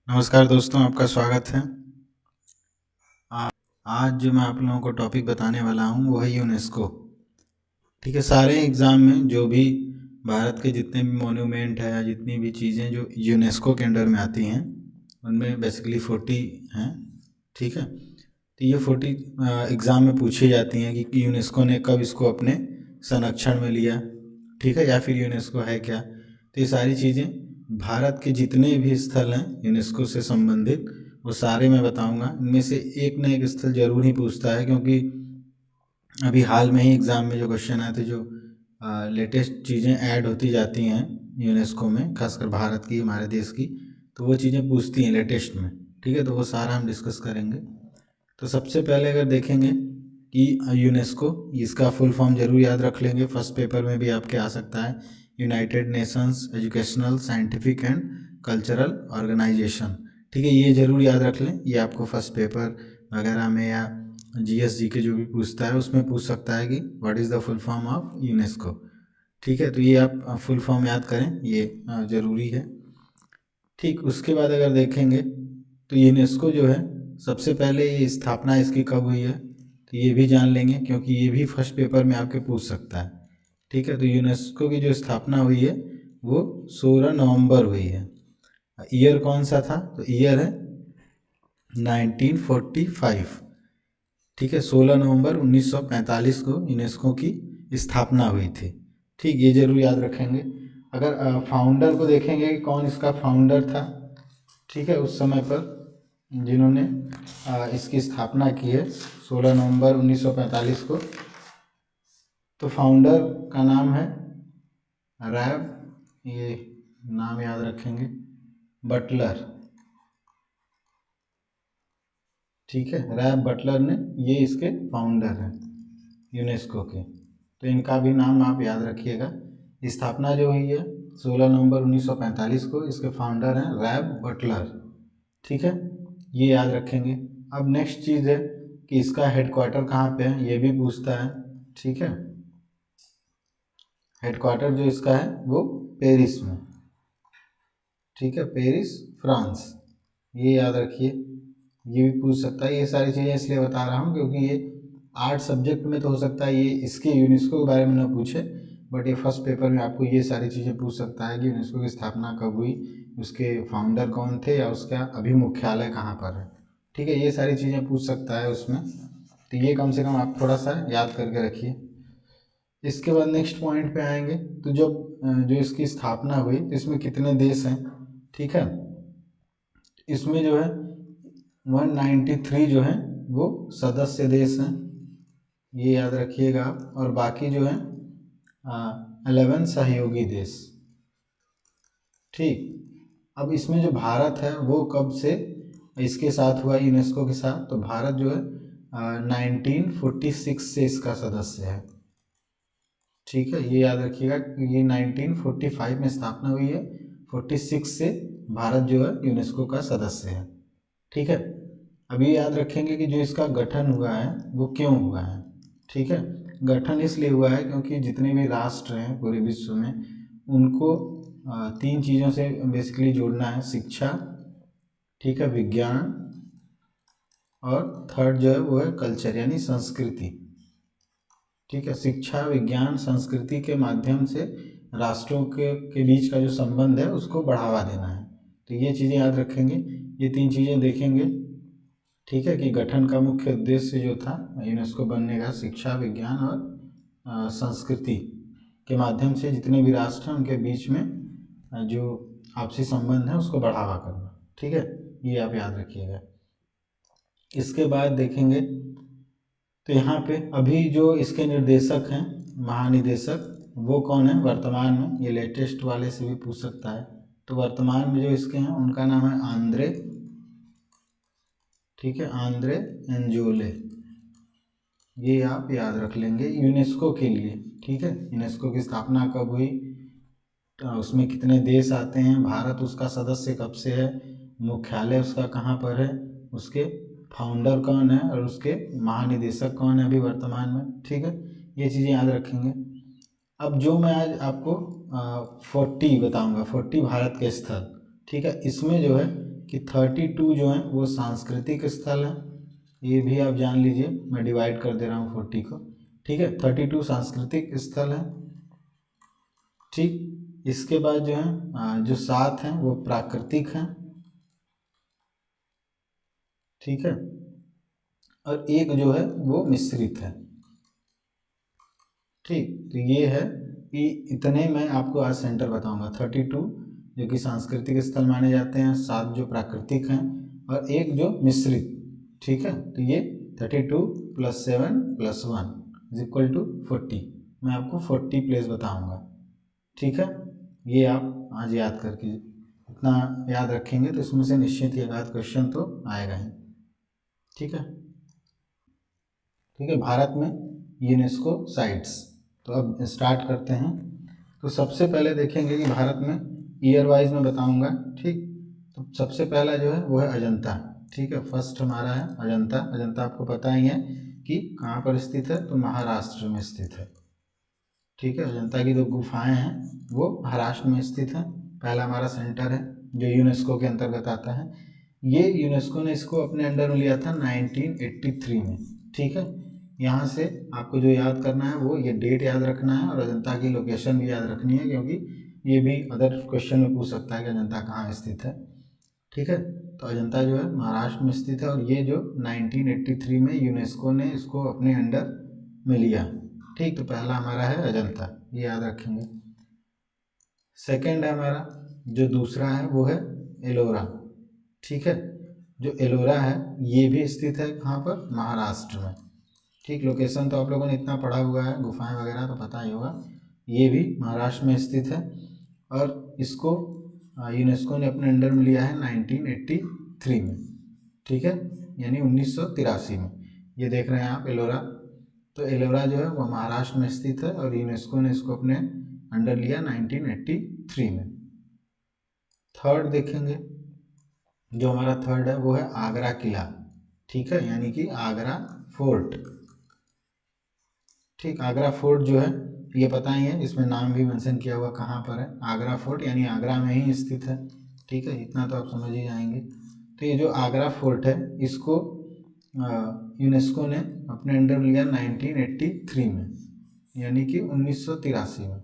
नमस्कार दोस्तों, आपका स्वागत है। आज जो मैं आप लोगों को टॉपिक बताने वाला हूँ वो है यूनेस्को। ठीक है, सारे एग्ज़ाम में जो भी भारत के जितने भी मोन्यूमेंट है या जितनी भी चीज़ें जो यूनेस्को के अंडर में आती हैं उनमें बेसिकली 40 हैं। ठीक है, तो ये 40 एग्ज़ाम में पूछी जाती हैं कि यूनेस्को ने कब इसको अपने संरक्षण में लिया। ठीक है, या फिर यूनेस्को है क्या। तो ये सारी चीज़ें भारत के जितने भी स्थल हैं यूनेस्को से संबंधित वो सारे मैं बताऊंगा। इनमें से एक न एक स्थल जरूर ही पूछता है, क्योंकि अभी हाल में ही एग्ज़ाम में जो क्वेश्चन आए थे, जो लेटेस्ट चीज़ें ऐड होती जाती हैं यूनेस्को में, खासकर भारत की, हमारे देश की, तो वो चीज़ें पूछती हैं लेटेस्ट में। ठीक है, तो वो सारा हम डिस्कस करेंगे। तो सबसे पहले अगर देखेंगे कि यूनेस्को, इसका फुल फॉर्म जरूर याद रख लेंगे, फर्स्ट पेपर में भी आपके आ सकता है। United Nations Educational Scientific and Cultural Organization. ठीक है, ये जरूर याद रख लें, ये आपको फर्स्ट पेपर वगैरह में या जीएस के जो भी पूछता है उसमें पूछ सकता है कि what is the full form of UNESCO. ठीक है, तो ये आप फुल फॉर्म याद करें, ये ज़रूरी है। ठीक, उसके बाद अगर देखेंगे तो यूनेस्को जो है, सबसे पहले ये स्थापना इसकी कब हुई है, तो ये भी जान लेंगे, क्योंकि ये भी फर्स्ट पेपर में आपके पूछ सकता है। ठीक है, तो यूनेस्को की जो स्थापना हुई है वो 16 नवंबर हुई है। ईयर कौन सा था, तो ईयर है 1945। ठीक है, 16 नवंबर 1945 को यूनेस्को की स्थापना हुई थी। ठीक, ये जरूर याद रखेंगे। अगर फाउंडर को देखेंगे कि कौन इसका फाउंडर था, ठीक है, उस समय पर जिन्होंने इसकी स्थापना की है 16 नवंबर 1945 को, तो फाउंडर का नाम है रैब, ये नाम याद रखेंगे, बटलर। ठीक है, रैब बटलर ने, ये इसके फाउंडर हैं यूनेस्को के, तो इनका भी नाम आप याद रखिएगा। स्थापना जो हुई है 16 नवंबर 1945 को, इसके फाउंडर हैं रैब बटलर। ठीक है, ये याद रखेंगे। अब नेक्स्ट चीज़ है कि इसका हेडक्वार्टर कहाँ पे है, ये भी पूछता है। ठीक है, हेडक्वार्टर जो इसका है वो पेरिस में। ठीक है, पेरिस फ्रांस, ये याद रखिए, ये भी पूछ सकता है। ये सारी चीज़ें इसलिए बता रहा हूँ क्योंकि ये 8 सब्जेक्ट में तो हो सकता है ये इसके यूनेस्को के बारे में ना पूछे, बट ये फर्स्ट पेपर में आपको ये सारी चीज़ें पूछ सकता है कि यूनेस्को की स्थापना कब हुई, उसके फाउंडर कौन थे, या उसका अभी मुख्यालय कहाँ पर है। ठीक है, ये सारी चीज़ें पूछ सकता है उसमें, तो ये कम से कम आप थोड़ा सा याद करके रखिए। इसके बाद नेक्स्ट पॉइंट पे आएंगे, तो जब जो इसकी स्थापना हुई तो इसमें कितने देश हैं। ठीक है, इसमें जो है 193 जो है वो सदस्य देश हैं, ये याद रखिएगा आप, और बाकी जो है 11 सहयोगी देश। ठीक, अब इसमें जो भारत है वो कब से इसके साथ हुआ यूनेस्को के साथ, तो भारत जो है 1946 से इसका सदस्य है। ठीक है, ये याद रखिएगा, ये 1945 में स्थापना हुई है, 46 से भारत जो है यूनेस्को का सदस्य है। ठीक है, अभी याद रखेंगे कि जो इसका गठन हुआ है वो क्यों हुआ है। ठीक है, गठन इसलिए हुआ है क्योंकि जितने भी राष्ट्र हैं पूरे विश्व में, उनको 3 चीज़ों से बेसिकली जोड़ना है, शिक्षा, ठीक है, विज्ञान, और थर्ड जो है वो है कल्चर, यानी संस्कृति। ठीक है, शिक्षा, विज्ञान, संस्कृति के माध्यम से राष्ट्रों के बीच का जो संबंध है उसको बढ़ावा देना है। तो ये चीज़ें याद रखेंगे, ये 3 चीज़ें देखेंगे। ठीक है, कि गठन का मुख्य उद्देश्य जो था यूनेस्को बनने का, शिक्षा, विज्ञान और संस्कृति के माध्यम से जितने भी राष्ट्र हैं उनके बीच में जो आपसी संबंध है उसको बढ़ावा करना। ठीक है, ये आप याद रखिएगा। इसके बाद देखेंगे तो यहाँ पे अभी जो इसके निर्देशक हैं, महानिदेशक, वो कौन है वर्तमान में, ये लेटेस्ट वाले से भी पूछ सकता है। तो वर्तमान में जो इसके हैं उनका नाम है आंद्रे। ठीक है, आंद्रे एंजोले, ये आप याद रख लेंगे यूनेस्को के लिए। ठीक है, यूनेस्को की स्थापना कब हुई, तो उसमें कितने देश आते हैं, भारत उसका सदस्य कब से है, मुख्यालय उसका कहाँ पर है, उसके फाउंडर कौन है, और उसके महानिदेशक कौन है अभी वर्तमान में। ठीक है, ये चीज़ें याद रखेंगे। अब जो मैं आज आपको 40 बताऊंगा, 40 भारत के स्थल। ठीक है, इसमें जो है कि 32 जो हैं वो सांस्कृतिक स्थल हैं, ये भी आप जान लीजिए, मैं डिवाइड कर दे रहा हूँ 40 को, ठीक है। 32 सांस्कृतिक स्थल हैं, ठीक। इसके बाद जो है जो 7 हैं वो प्राकृतिक हैं, ठीक है, और एक जो है वो मिश्रित है, ठीक। तो ये है कि इतने मैं आपको आज सेंटर बताऊंगा। 32 जो कि सांस्कृतिक स्थल माने जाते हैं, 7 जो प्राकृतिक हैं, और एक जो मिश्रित, ठीक है। तो ये 32 + 7 + 1 = 40, मैं आपको 40 प्लेस बताऊंगा, ठीक है। ये आप आज याद करके इतना याद रखेंगे तो इसमें से निश्चित ही एक आध क्वेश्चन तो आएगा ही, ठीक है। ठीक है, भारत में यूनेस्को साइट्स, तो अब स्टार्ट करते हैं। तो सबसे पहले देखेंगे कि भारत में ईयर वाइज में बताऊंगा, ठीक। तो सबसे पहला जो है वो है अजंता, ठीक है। फर्स्ट हमारा है अजंता। अजंता आपको पता ही है कि कहाँ पर स्थित है, तो महाराष्ट्र में स्थित है, ठीक है। अजंता की जो गुफाएं हैं वो महाराष्ट्र में स्थित हैं। पहला हमारा सेंटर है जो यूनेस्को के अंतर्गत आता है। ये यूनेस्को ने इसको अपने अंडर में लिया था 1983 में, ठीक है। यहाँ से आपको जो याद करना है वो ये डेट याद रखना है, और अजंता की लोकेशन भी याद रखनी है, क्योंकि ये भी अदर क्वेश्चन में पूछ सकता है कि अजंता कहाँ स्थित है, ठीक है। तो अजंता जो है महाराष्ट्र में स्थित है, और ये जो 1983 में यूनेस्को ने इसको अपने अंडर में लिया, ठीक। तो पहला हमारा है अजंता, ये याद रखेंगे। सेकंड है हमारा, जो दूसरा है वो है एलोरा, ठीक है। जो एलोरा है ये भी स्थित है कहाँ पर, महाराष्ट्र में, ठीक। लोकेशन तो आप लोगों ने इतना पढ़ा हुआ है, गुफाएं वगैरह तो पता ही होगा। ये भी महाराष्ट्र में स्थित है, और इसको यूनेस्को ने अपने अंडर में लिया है 1983 में, ठीक है, यानी 1983 में। ये देख रहे हैं आप एलोरा, तो एलोरा जो है वो महाराष्ट्र में स्थित है, और यूनेस्को ने इसको अपने अंडर लिया 1983 में। थर्ड देखेंगे, जो हमारा थर्ड है वो है आगरा किला, ठीक है, यानी कि आगरा फोर्ट, ठीक। आगरा फोर्ट जो है ये पता ही है, इसमें नाम भी मेंशन किया हुआ कहाँ पर है, आगरा फोर्ट, यानी आगरा में ही स्थित है, ठीक है। इतना तो आप समझ ही जाएंगे। तो ये जो आगरा फोर्ट है इसको यूनेस्को ने अपने अंडर लिया 1983 में, यानी कि 1983 में,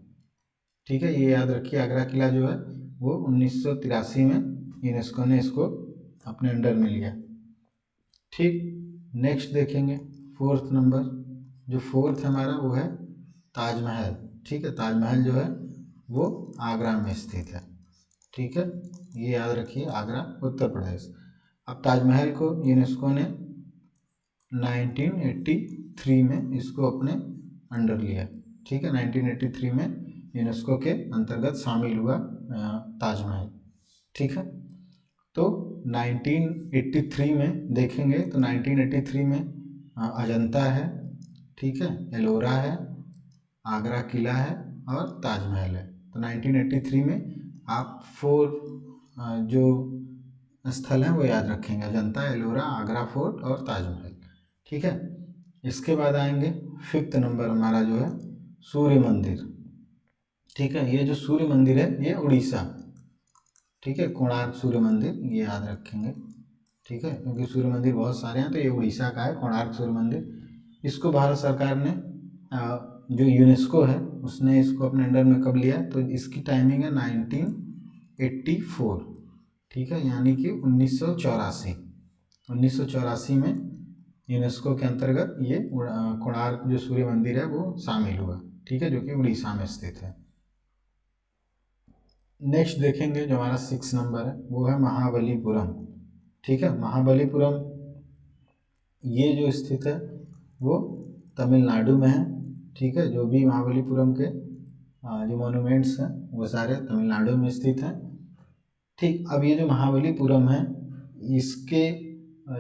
ठीक है। ये याद रखिए, आगरा किला जो है वो 1983 में यूनेस्को ने इसको अपने अंडर में लिया, ठीक। नेक्स्ट देखेंगे फोर्थ नंबर, जो फोर्थ हमारा वो है ताजमहल, ठीक है। ताजमहल जो है वो आगरा में स्थित है, ठीक है। ये याद रखिए, आगरा उत्तर प्रदेश। अब ताजमहल को यूनेस्को ने 1983 में इसको अपने अंडर लिया, ठीक है। 1983 में यूनेस्को के अंतर्गत शामिल हुआ ताजमहल, ठीक है। तो 1983 में देखेंगे तो 1983 में अजंता है, ठीक है, एलोरा है, आगरा किला है, और ताजमहल है। तो 1983 में आप 4 जो स्थल हैं वो याद रखेंगे, अजंता, एलोरा, आगरा फोर्ट और ताजमहल, ठीक है। इसके बाद आएंगे फिफ्थ नंबर हमारा जो है सूर्य मंदिर, ठीक है। ये जो सूर्य मंदिर है ये उड़ीसा, ठीक है, कोणार्क सूर्य मंदिर, ये याद रखेंगे, ठीक है, क्योंकि सूर्य मंदिर बहुत सारे हैं, तो ये उड़ीसा का है कोणार्क सूर्य मंदिर। इसको भारत सरकार ने जो यूनेस्को है उसने इसको अपने अंडर में कब लिया, तो इसकी टाइमिंग है 1984, ठीक है, यानी कि 1984 में यूनेस्को के अंतर्गत ये कोणार्क जो सूर्य मंदिर है वो शामिल हुआ, ठीक है, जो कि उड़ीसा में स्थित है। नेक्स्ट देखेंगे जो हमारा 6 नंबर है वो है महाबलीपुरम, ठीक है। महाबलीपुरम ये जो स्थित है वो तमिलनाडु में है, ठीक है। जो भी महाबलीपुरम के जो मॉन्यूमेंट्स हैं वो सारे तमिलनाडु में स्थित हैं, ठीक। अब ये जो महाबलीपुरम है इसके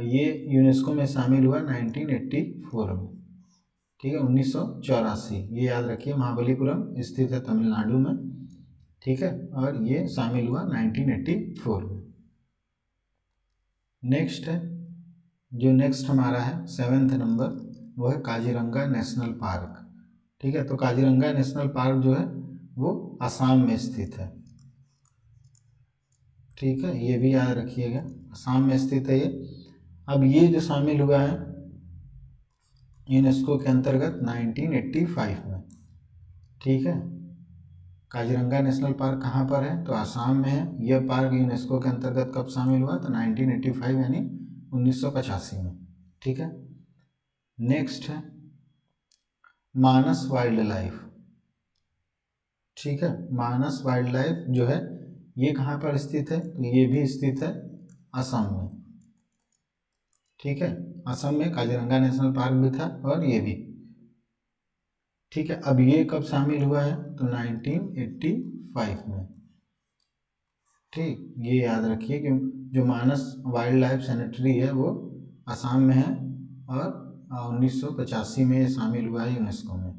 ये यूनेस्को में शामिल हुआ 1984 में, ठीक है, 1984, ये याद रखिए। महाबलीपुरम स्थित है तमिलनाडु में, ठीक है, और ये शामिल हुआ 1984 में। नेक्स्ट है, जो नेक्स्ट हमारा है 7th नंबर वो है काजीरंगा नेशनल पार्क, ठीक है। तो काजीरंगा नेशनल पार्क जो है वो असम में स्थित है, ठीक है, ये भी याद रखिएगा, असम में स्थित है ये। अब ये जो शामिल हुआ है यूनेस्को के अंतर्गत 1985 में। ठीक है, काजीरंगा नेशनल पार्क कहाँ पर है, तो आसाम में है। यह पार्क यूनेस्को के अंतर्गत कब शामिल हुआ, तो 1985 यानी 1985 में। ठीक है, नेक्स्ट है मानस वाइल्ड लाइफ। ठीक है, मानस वाइल्ड लाइफ जो है ये कहाँ पर स्थित है, तो ये भी स्थित है असम में। ठीक है, असम में काजीरंगा नेशनल पार्क भी था और ये भी। ठीक है, अब ये कब शामिल हुआ है, तो 1985 में। ठीक, ये याद रखिए कि जो मानस वाइल्ड लाइफ सेनेटरी है वो असम में है और 1985 में ये शामिल हुआ है यूनेस्को में।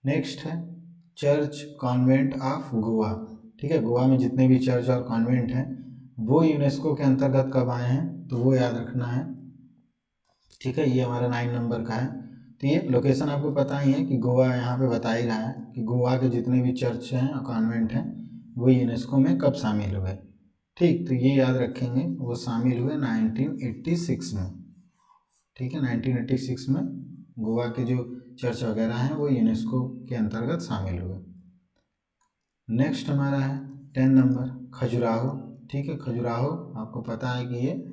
नेक्स्ट है चर्च कॉन्वेंट ऑफ गोवा। ठीक है, गोवा में जितने भी चर्च और कॉन्वेंट हैं वो यूनेस्को के अंतर्गत कब आए हैं, तो वो याद रखना है। ठीक है, ये हमारा 9 नंबर का है। तो ये लोकेशन आपको पता ही है कि गोवा यहाँ पे बता ही रहा है कि गोवा के जितने भी चर्च हैं और कॉन्वेंट हैं वो यूनेस्को में कब शामिल हुए। ठीक, तो ये याद रखेंगे, वो शामिल हुए 1986 में। ठीक है, 1986 में गोवा के जो चर्च वगैरह हैं वो यूनेस्को के अंतर्गत शामिल हुए। नेक्स्ट हमारा है 10 नंबर खजुराहो। ठीक है, खजुराहो आपको पता है कि ये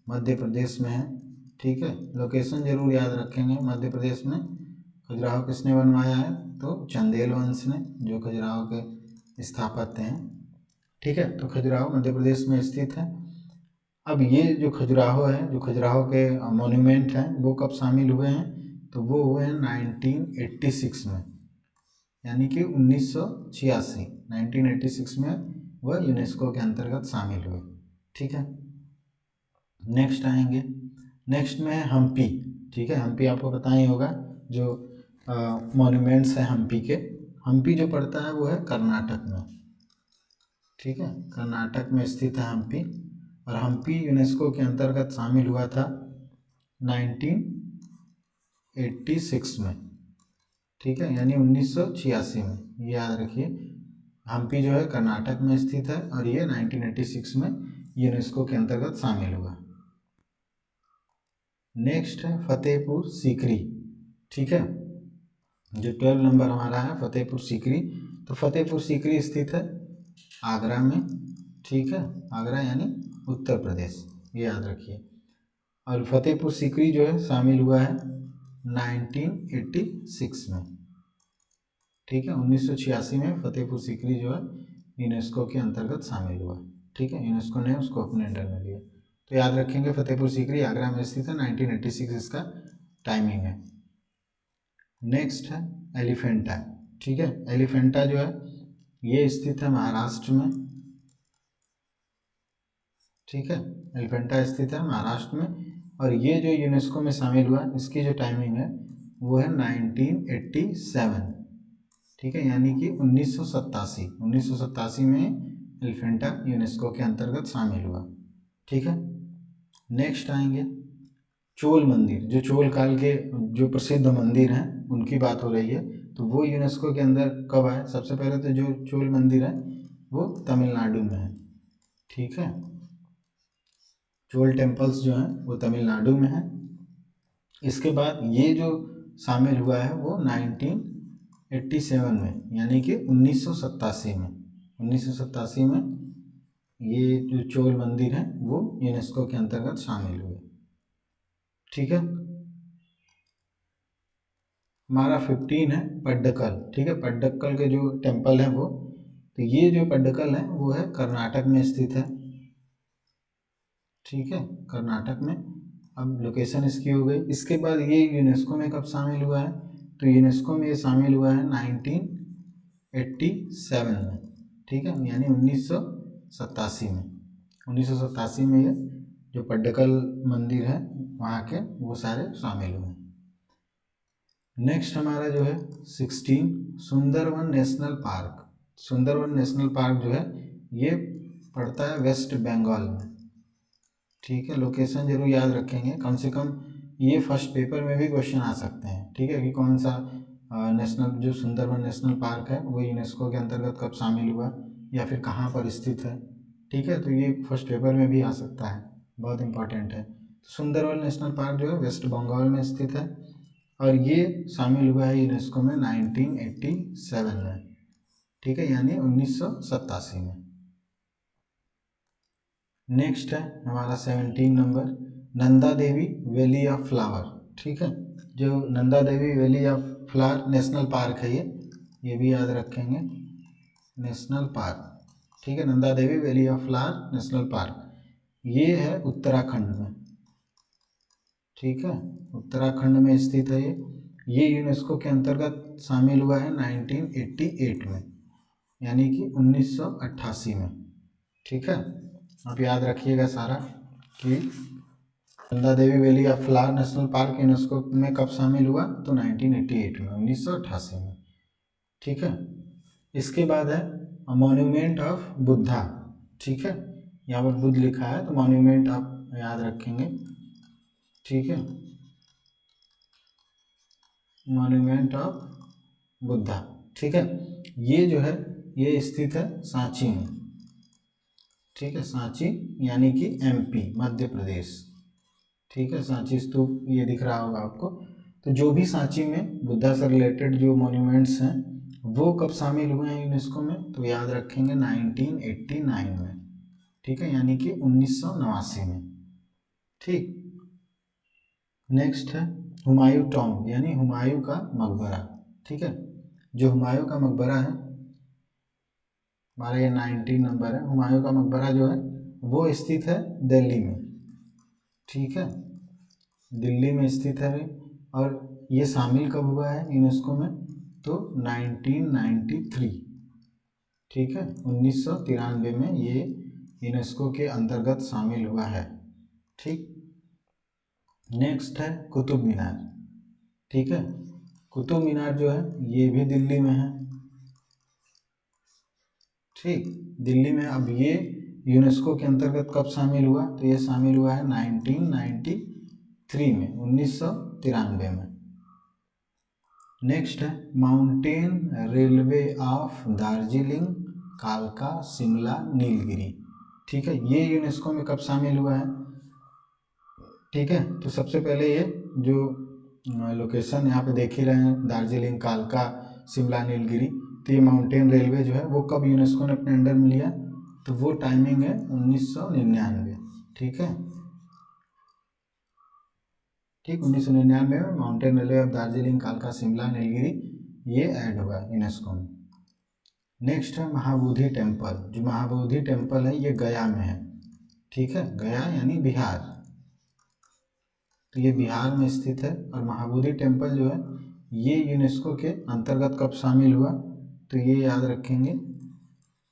मध्य प्रदेश में है। ठीक है, लोकेशन जरूर याद रखेंगे, मध्य प्रदेश में। खजुराहो किसने बनवाया है, तो चंदेल वंश ने, जो खजुराहो के स्थापत्य हैं। ठीक है, तो खजुराहो मध्य प्रदेश में स्थित है। अब ये जो खजुराहो है, जो खजुराहो के मॉन्यूमेंट हैं वो कब शामिल हुए हैं, तो वो हुए हैं 1986 में, यानी कि 1986 1986 में वह यूनेस्को के अंतर्गत शामिल हुए। ठीक है, नेक्स्ट आएंगे, नेक्स्ट में है हम्पी। ठीक है, हम्पी आपको पता ही होगा, जो मॉन्यूमेंट्स हैं हम्पी के। हम्पी जो पड़ता है वो है कर्नाटक में। ठीक है, कर्नाटक में स्थित है हम्पी, और हम्पी यूनेस्को के अंतर्गत शामिल हुआ था 1986 में। ठीक है, यानी 1986 में, ये याद रखिए। हम्पी जो है कर्नाटक में स्थित है और ये 1986 में यूनेस्को के अंतर्गत शामिल हुआ। नेक्स्ट है फतेहपुर सीकरी। ठीक है, जो 12 नंबर हमारा है फतेहपुर सीकरी। तो फतेहपुर सीकरी स्थित है आगरा में। ठीक है, आगरा यानी उत्तर प्रदेश, ये याद रखिए। और फतेहपुर सीकरी जो है शामिल हुआ है 1986 में। ठीक है, 1986 में फतेहपुर सीकरी जो है यूनेस्को के अंतर्गत शामिल हुआ। ठीक है, यूनेस्को ने उसको अपने अंडर में लिया। तो याद रखेंगे फतेहपुर सीकरी आगरा में स्थित है, 1986 इसका टाइमिंग है। नेक्स्ट है एलिफेंटा। ठीक है, एलिफेंटा जो है ये स्थित है महाराष्ट्र में। ठीक है, एलिफेंटा स्थित है महाराष्ट्र में, और ये जो यूनेस्को में शामिल हुआ इसकी जो टाइमिंग है वो है 1987। ठीक है, यानी कि 1987 में एलिफेंटा यूनेस्को के अंतर्गत शामिल हुआ। ठीक है, नेक्स्ट आएंगे चोल मंदिर। जो चोल काल के जो प्रसिद्ध मंदिर हैं उनकी बात हो रही है, तो वो यूनेस्को के अंदर कब आए। सबसे पहले तो जो चोल मंदिर है वो तमिलनाडु में है। ठीक है, चोल टेम्पल्स जो हैं वो तमिलनाडु में है। इसके बाद ये जो शामिल हुआ है वो 1987 में, यानी कि 1987 में। 1987 में ये जो चोल मंदिर है वो यूनेस्को के अंतर्गत शामिल हुए। ठीक है, हमारा 15 है पड्डकल। ठीक है, पड्डकल के जो टेम्पल है वो, तो ये जो पड्डकल है वो है कर्नाटक में स्थित है। ठीक है, कर्नाटक में। अब लोकेशन इसकी हो गई। इसके बाद ये यूनेस्को में कब शामिल हुआ है, तो यूनेस्को में ये शामिल हुआ है 1987 में। ठीक है, यानी 1987 में। 1987 में ये जो पड्डकल मंदिर है वहाँ के वो सारे शामिल हुए। नेक्स्ट हमारा जो है 16 Sundarban national park. Sundarban national park जो है ये पड़ता है वेस्ट बंगाल में। ठीक है, लोकेशन जरूर याद रखेंगे, कम से कम ये फर्स्ट पेपर में भी क्वेश्चन आ सकते हैं। ठीक है, कि कौन सा नेशनल जो सुंदरवन नेशनल पार्क है वो यूनेस्को के अंतर्गत कब शामिल हुआ, या फिर कहाँ पर स्थित है, ठीक है। तो ये फर्स्ट पेपर में भी आ सकता है, बहुत इंपॉर्टेंट है। सुंदरवन नेशनल पार्क जो है वेस्ट बंगाल में स्थित है और ये शामिल हुआ है यूनेस्को में 1987 में, ठीक है, यानी 1987 में। नेक्स्ट है हमारा 17 number Nanda Devi valley of flower, ठीक है। जो Nanda Devi valley of flower national park है, ये भी याद रखेंगे, नेशनल पार्क, ठीक है। Nanda Devi valley of flower national park ये है उत्तराखंड में, ठीक है, उत्तराखंड में स्थित है ये यूनेस्को के अंतर्गत शामिल हुआ है 1988 में, यानी कि 1988 में, ठीक है। आप याद रखिएगा सारा कि Nanda Devi valley of flower national park UNESCO में कब शामिल हुआ, तो 1988 में, 1988 में, ठीक है। इसके बाद है मॉन्यूमेंट ऑफ बुद्धा, ठीक है, यहाँ पर बुद्ध लिखा है तो मॉन्यूमेंट आप याद रखेंगे, ठीक है, मॉन्यूमेंट ऑफ बुद्धा, ठीक है। ये जो है ये स्थित है सांची में, ठीक है, सांची यानी कि एमपी मध्य प्रदेश, ठीक है। सांची स्तूप ये दिख रहा होगा आपको। तो जो भी सांची में बुद्धा से रिलेटेड जो मॉन्यूमेंट्स हैं वो कब शामिल हुए हैं यूनेस्को में, तो याद रखेंगे 1989 में, ठीक है, यानी कि 1989 में, ठीक। नेक्स्ट है हुमायूं टॉम्ब यानी हुमायूं का मकबरा, ठीक है। जो हुमायूं का मकबरा है हमारा ये 19 नंबर है। हुमायूं का मकबरा जो है वो स्थित है दिल्ली में, ठीक है, दिल्ली में स्थित है और ये शामिल कब हुआ है यूनेस्को में, तो 1993, ठीक है, 1993 में ये यूनेस्को के अंतर्गत शामिल हुआ है, ठीक। नेक्स्ट है कुतुब मीनार, ठीक है। कुतुब मीनार जो है ये भी दिल्ली में है, ठीक, दिल्ली में। अब ये यूनेस्को के अंतर्गत कब शामिल हुआ, तो ये शामिल हुआ है 1993 में, 1993 में। नेक्स्ट है माउंटेन रेलवे ऑफ दार्जिलिंग कालका शिमला नीलगिरी, ठीक है। ये यूनेस्को में कब शामिल हुआ है, ठीक है। तो सबसे पहले ये जो लोकेशन यहाँ पे देख ही रहे हैं दार्जिलिंग कालका शिमला नीलगिरी, तो ये माउंटेन रेलवे जो है वो कब यूनेस्को ने अपने अंडर में लिया, तो वो टाइमिंग है 1999, ठीक है, ठीक, 1999 में माउंटेन रेलवे ऑफ दार्जिलिंग कालका शिमला नीलगिरी ये ऐड हुआ यूनेस्को में। नेक्स्ट है महाबोधि टेम्पल। जो महाबोधि टेम्पल है ये गया में है, ठीक है, गया यानी बिहार, तो ये बिहार में स्थित है। और महाबोधि टेम्पल जो है ये यूनेस्को के अंतर्गत कब शामिल हुआ, तो ये याद रखेंगे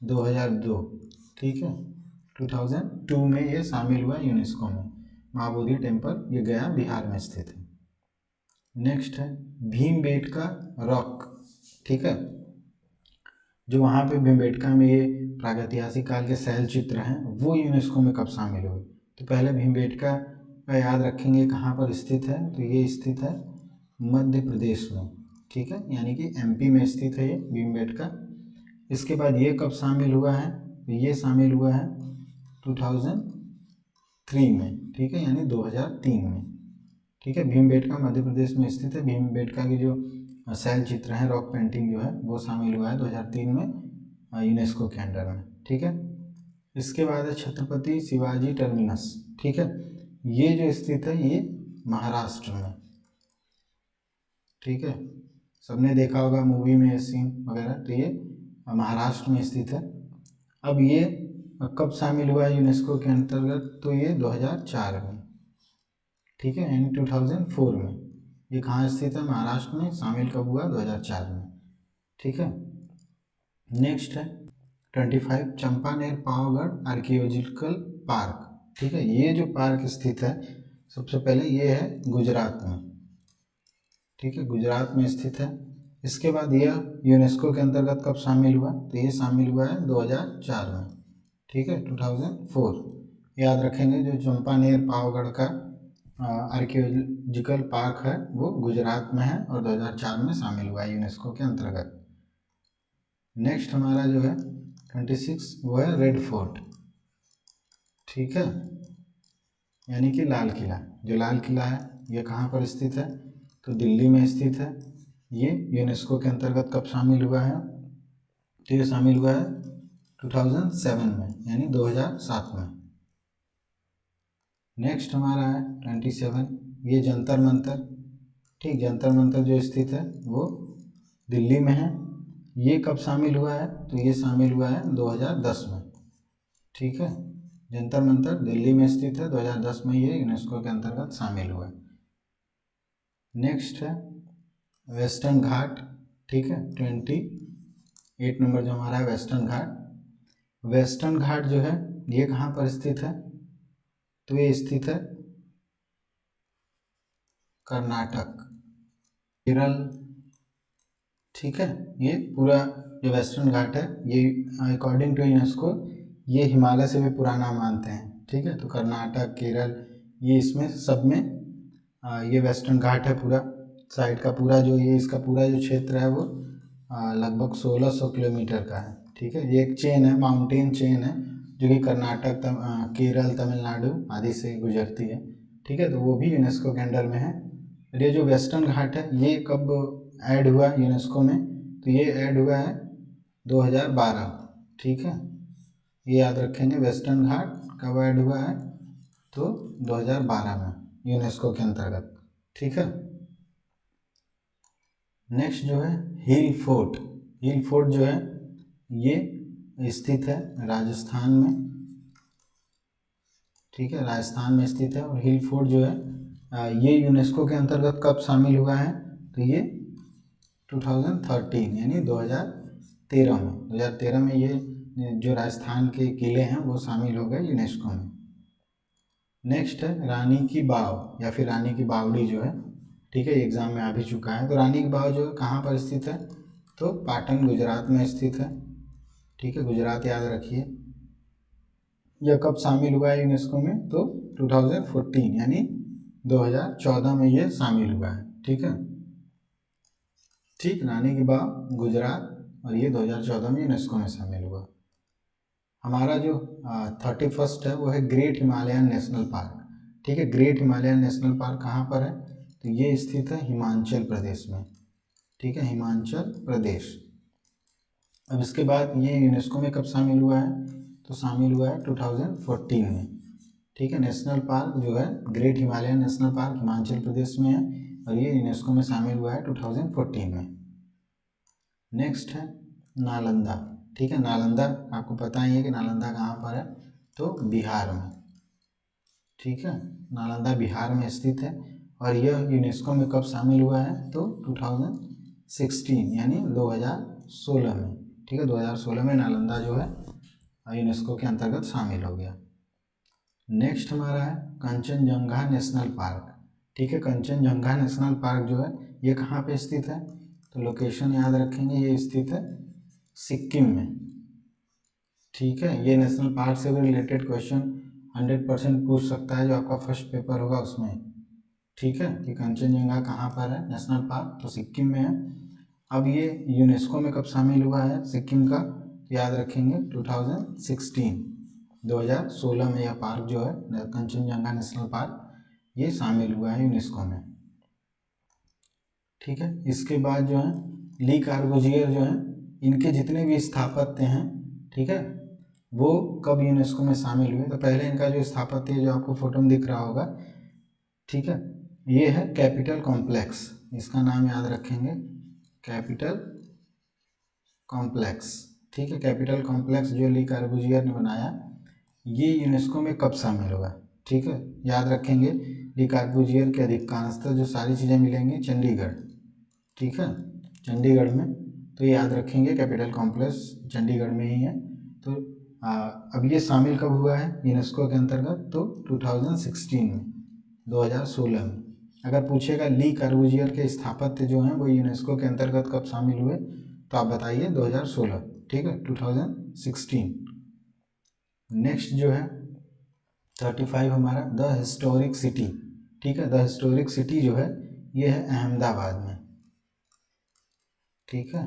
2002, ठीक है, 2002 में ये शामिल हुआ यूनेस्को में। महाबोधि टेम्पल ये गया बिहार में स्थित है। नेक्स्ट है भीमबेटका रॉक, ठीक है। जो वहाँ पे भीमबेटका में ये प्रागैतिहासिक काल के शैल चित्र हैं वो यूनेस्को में कब शामिल हुए, तो पहले भीमबेटका का याद रखेंगे कहाँ पर स्थित है, तो ये स्थित है मध्य प्रदेश में, ठीक है, यानी कि एमपी में स्थित है ये भीमबेटका। इसके बाद ये कब शामिल हुआ है, तो ये शामिल हुआ है 2003 में, ठीक है, यानी 2003 में, ठीक है। भीमबेटका मध्य प्रदेश में स्थित है। भीमबेटका की जो शैल चित्र हैं रॉक पेंटिंग जो है वो शामिल हुआ है 2003 में यूनेस्को के अंडर में, ठीक है। इसके बाद है छत्रपति शिवाजी टर्मिनस, ठीक है, ये जो स्थित है ये महाराष्ट्र में, ठीक है, सबने देखा होगा मूवी में ये सीन वगैरह, तो ये महाराष्ट्र में स्थित है। अब ये कब शामिल हुआ यूनेस्को के अंतर्गत, तो ये 2004 में, ठीक है, यानी 2004 में। ये कहाँ स्थित है, महाराष्ट्र में, शामिल कब हुआ, 2004 में, ठीक है। नेक्स्ट है 25 चंपानेर पावागढ़ आर्कियोलॉजिकल पार्क, ठीक है। ये जो पार्क स्थित है सबसे पहले ये है गुजरात में, ठीक है, गुजरात में स्थित है। इसके बाद यह यूनेस्को के अंतर्गत कब शामिल हुआ, तो ये शामिल हुआ है 2004 में, ठीक है, 2004। याद रखेंगे जो चंपानेर पावागढ़ का आर्कियोलॉजिकल पार्क है वो गुजरात में है और 2004 में शामिल हुआ है यूनेस्को के अंतर्गत। नेक्स्ट हमारा जो है 26 वो है रेड फोर्ट, ठीक है, यानी कि लाल किला। जो लाल किला है ये कहाँ पर स्थित है, तो दिल्ली में स्थित है। ये यूनेस्को के अंतर्गत कब शामिल हुआ है, तो ये शामिल हुआ है 2007 में, यानी 2007 में। नेक्स्ट हमारा है 27, ये जंतर मंतर, ठीक, जंतर मंतर जो स्थित है वो दिल्ली में है। ये कब शामिल हुआ है, तो ये शामिल हुआ है 2010 में, ठीक है, जंतर मंतर दिल्ली में स्थित है, 2010 में ये यूनेस्को के अंतर्गत शामिल हुआ है। नेक्स्ट है वेस्टर्न घाट, ठीक है, 28 नंबर जो हमारा है वेस्टर्न घाट। वेस्टर्न घाट जो है ये कहाँ पर स्थित है, तो ये स्थित है कर्नाटक, केरल, ठीक है। ये पूरा जो वेस्टर्न घाट है ये अकॉर्डिंग टू यूनेस्को ये हिमालय से भी पुराना मानते हैं, ठीक है। तो कर्नाटक, केरल, ये इसमें सब में ये वेस्टर्न घाट है पूरा साइड का, पूरा जो ये इसका पूरा जो क्षेत्र है वो लगभग 1600 किलोमीटर का है, ठीक है। ये एक चेन है, माउंटेन चेन है, जो कि कर्नाटक, केरल, तमिलनाडु आदि से गुजरती है, ठीक है। तो वो भी यूनेस्को के अंडर में है। ये जो वेस्टर्न घाट है ये कब ऐड हुआ यूनेस्को में, तो ये ऐड हुआ है 2012, ठीक है, ये याद रखेंगे। वेस्टर्न घाट कब ऐड हुआ है, तो 2012 में यूनेस्को के अंतर्गत, ठीक है। नेक्स्ट जो है हिल फोर्ट, हिल फोर्ट जो है ये स्थित है राजस्थान में, ठीक है, राजस्थान में स्थित है। और हिल फोर्ट जो है ये यूनेस्को के अंतर्गत कब शामिल हुआ है, तो ये 2013 यानी 2013 में ये जो राजस्थान के किले हैं वो शामिल हो गए यूनेस्को में। नेक्स्ट है रानी की बाव या फिर रानी की बावड़ी जो है, ठीक है, एग्जाम में आ भी चुका है। तो रानी की बाव जो है कहाँ पर स्थित है, तो पाटन गुजरात में स्थित है, ठीक है, गुजरात याद रखिए। यह कब शामिल हुआ है यूनेस्को में, तो 2014 यानी 2014 में ये शामिल हुआ है, ठीक है, ठीक, रानी की बाव गुजरात, और ये 2014 में यूनेस्को में शामिल हुआ। हमारा जो 31 है वो है ग्रेट हिमालयन नेशनल पार्क, ठीक है। ग्रेट हिमालयन नेशनल पार्क कहाँ पर है, तो ये स्थित है हिमाचल प्रदेश में, ठीक है, हिमाचल प्रदेश। अब इसके बाद ये यूनेस्को में कब शामिल हुआ है, तो शामिल हुआ है 2014 में, ठीक है। नेशनल पार्क जो है great Himalayan national park Himachal Pradesh में है, और ये यूनेस्को में शामिल हुआ है 2014 में। नेक्स्ट है नालंदा, ठीक है, नालंदा आपको पता ही है कि नालंदा कहाँ पर है, तो बिहार में, ठीक है, नालंदा बिहार में स्थित है। और यह यूनेस्को में कब शामिल हुआ है, तो 2016 यानी 2016 में, ठीक है, 2016 में नालंदा जो है यूनेस्को के अंतर्गत शामिल हो गया। नेक्स्ट हमारा है कंचनजंगा नेशनल पार्क, ठीक है। कंचनजंगा नेशनल पार्क जो है ये कहाँ पे स्थित है, तो लोकेशन याद रखेंगे, ये स्थित है सिक्किम में, ठीक है। ये नेशनल पार्क से रिलेटेड क्वेश्चन 100% पूछ सकता है जो आपका फर्स्ट पेपर होगा उसमें, ठीक है, कि कंचनजंगा कहाँ पर है नेशनल पार्क, तो सिक्किम में है। अब ये यूनेस्को में कब शामिल हुआ है सिक्किम का, याद रखेंगे 2016 में यह पार्क जो है कंचनजंगा नेशनल पार्क ये शामिल हुआ है यूनेस्को में, ठीक है। इसके बाद जो है ली कार्बूजियर जो है इनके जितने भी स्थापत्य हैं, ठीक है, वो कब यूनेस्को में शामिल हुए, तो पहले इनका जो स्थापत्य जो आपको फोटो में दिख रहा होगा, ठीक है, ये है कैपिटल कॉम्प्लेक्स, इसका नाम याद रखेंगे कैपिटल कॉम्प्लेक्स, ठीक है। कैपिटल कॉम्प्लेक्स जो ली कार्बूजियर ने बनाया ये यूनेस्को में कब शामिल हुआ, ठीक है, याद रखेंगे ली कार्बूजियर के अधिकांशतः जो सारी चीज़ें मिलेंगी चंडीगढ़, ठीक है, चंडीगढ़ में, तो ये याद रखेंगे कैपिटल कॉम्प्लेक्स चंडीगढ़ में ही है। तो अब ये शामिल कब हुआ है यूनेस्को के अंतर्गत, तो 2016 में, 2016 में। अगर पूछेगा ली कार्बूजियर के स्थापत्य जो हैं वो यूनेस्को के अंतर्गत कब शामिल हुए, तो आप बताइए 2016, ठीक है, 2016। नेक्स्ट जो है 35 हमारा द हिस्टोरिक सिटी, ठीक है, द हिस्टोरिक सिटी जो है ये है अहमदाबाद में, ठीक है।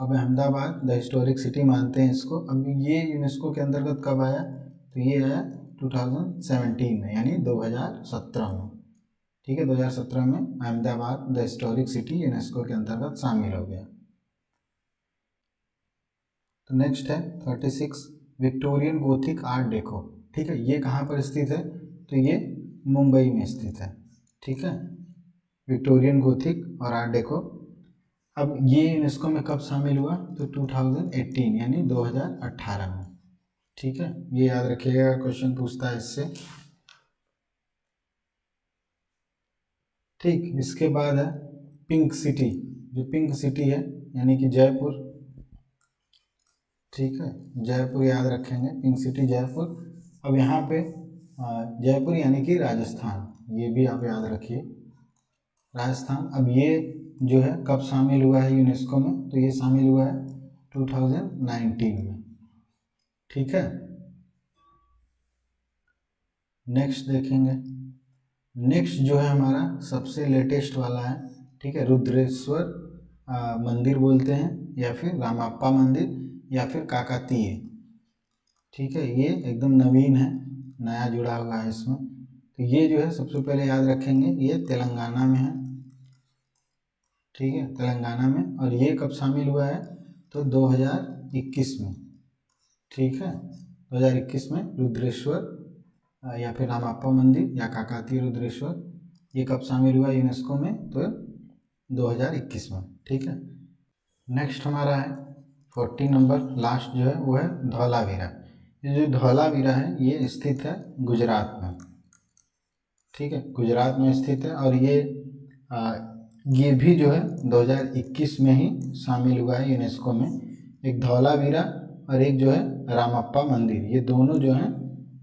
अब अहमदाबाद द हिस्टोरिक सिटी मानते हैं इसको। अब ये यूनेस्को के अंतर्गत कब आया, तो ये आया 2017 में, यानी 2017 में। ठीक है, 2017 में Ahmedabad the historic city UNESCO के अंतर्गत शामिल हो गया। तो नेक्स्ट है 36 विक्टोरियन गोथिक आर्ट डेको। ठीक है, ये कहाँ पर स्थित है, तो ये मुंबई में स्थित है। ठीक है, विक्टोरियन गोथिक और आर्ट डेको। अब ये यूनेस्को में कब शामिल हुआ, तो 2018 यानी 2018 में। ठीक है, ये याद रखिएगा, क्वेश्चन पूछता है इससे। ठीक, इसके बाद है पिंक सिटी। जो पिंक सिटी है यानी कि जयपुर। ठीक है, जयपुर याद रखेंगे, पिंक सिटी जयपुर। अब यहाँ पे जयपुर यानी कि राजस्थान, ये भी आप याद रखिए, राजस्थान। अब ये जो है कब शामिल हुआ है यूनेस्को में, तो ये शामिल हुआ है 2019 में। ठीक है, नेक्स्ट देखेंगे। नेक्स्ट जो है हमारा सबसे लेटेस्ट वाला है। ठीक है, रुद्रेश्वर मंदिर बोलते हैं, या फिर रामाप्पा मंदिर, या फिर काकतीय। ठीक है, ये एकदम नवीन है, नया जुड़ा हुआ है इसमें। तो ये जो है सबसे पहले याद रखेंगे, ये तेलंगाना में है। ठीक है, तेलंगाना में। और ये कब शामिल हुआ है, तो 2021 में। ठीक है, 2021 में रुद्रेश्वर या फिर रामाप्पा मंदिर या काकतीय रुद्रेश्वर, ये कब शामिल हुआ यूनेस्को में, तो 2021 में। ठीक है, नेक्स्ट हमारा है 14 नंबर, लास्ट जो है वो है धौलावीरा। ये जो धौलावीरा है ये स्थित है गुजरात में। ठीक है, गुजरात में स्थित है। और ये भी जो है 2021 में ही शामिल हुआ है यूनेस्को में। एक धौलावीरा और एक जो है रामप्पा मंदिर, ये दोनों जो हैं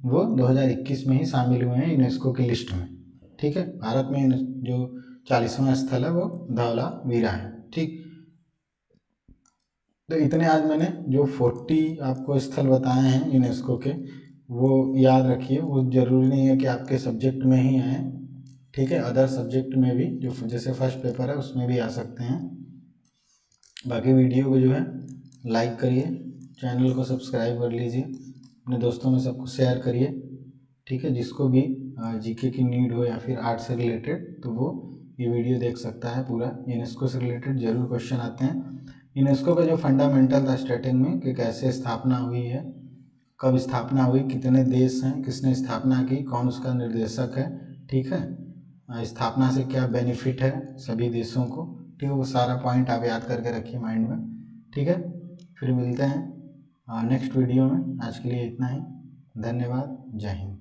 वो 2021 में ही शामिल हुए हैं यूनेस्को की लिस्ट में। ठीक है, भारत में जो 40वां स्थल है वो धौलावीरा है। ठीक, तो इतने आज मैंने जो 40 आपको स्थल बताए हैं यूनेस्को के, वो याद रखिए। वो ज़रूरी नहीं है कि आपके सब्जेक्ट में ही आए। ठीक है, अदर सब्जेक्ट में भी, जो जैसे फर्स्ट पेपर है उसमें भी आ सकते हैं। बाकी वीडियो को जो है लाइक करिए, चैनल को सब्सक्राइब कर लीजिए, अपने दोस्तों में सबको शेयर करिए। ठीक है, जिसको भी जीके की नीड हो या फिर आर्ट से रिलेटेड, तो वो ये वीडियो देख सकता है पूरा। यूनेस्को से रिलेटेड जरूर क्वेश्चन आते हैं। यूनेस्को का जो फंडामेंटल था स्टार्टिंग में, कि कैसे स्थापना हुई है, कब स्थापना हुई, कितने देश हैं, किसने स्थापना की, कौन उसका निर्देशक है। ठीक है, स्थापना से क्या बेनिफिट है सभी देशों को। ठीक है, वो सारा पॉइंट आप याद करके रखिए माइंड में। ठीक है, फिर मिलते हैं नेक्स्ट वीडियो में। आज के लिए इतना ही, धन्यवाद, जय हिंद।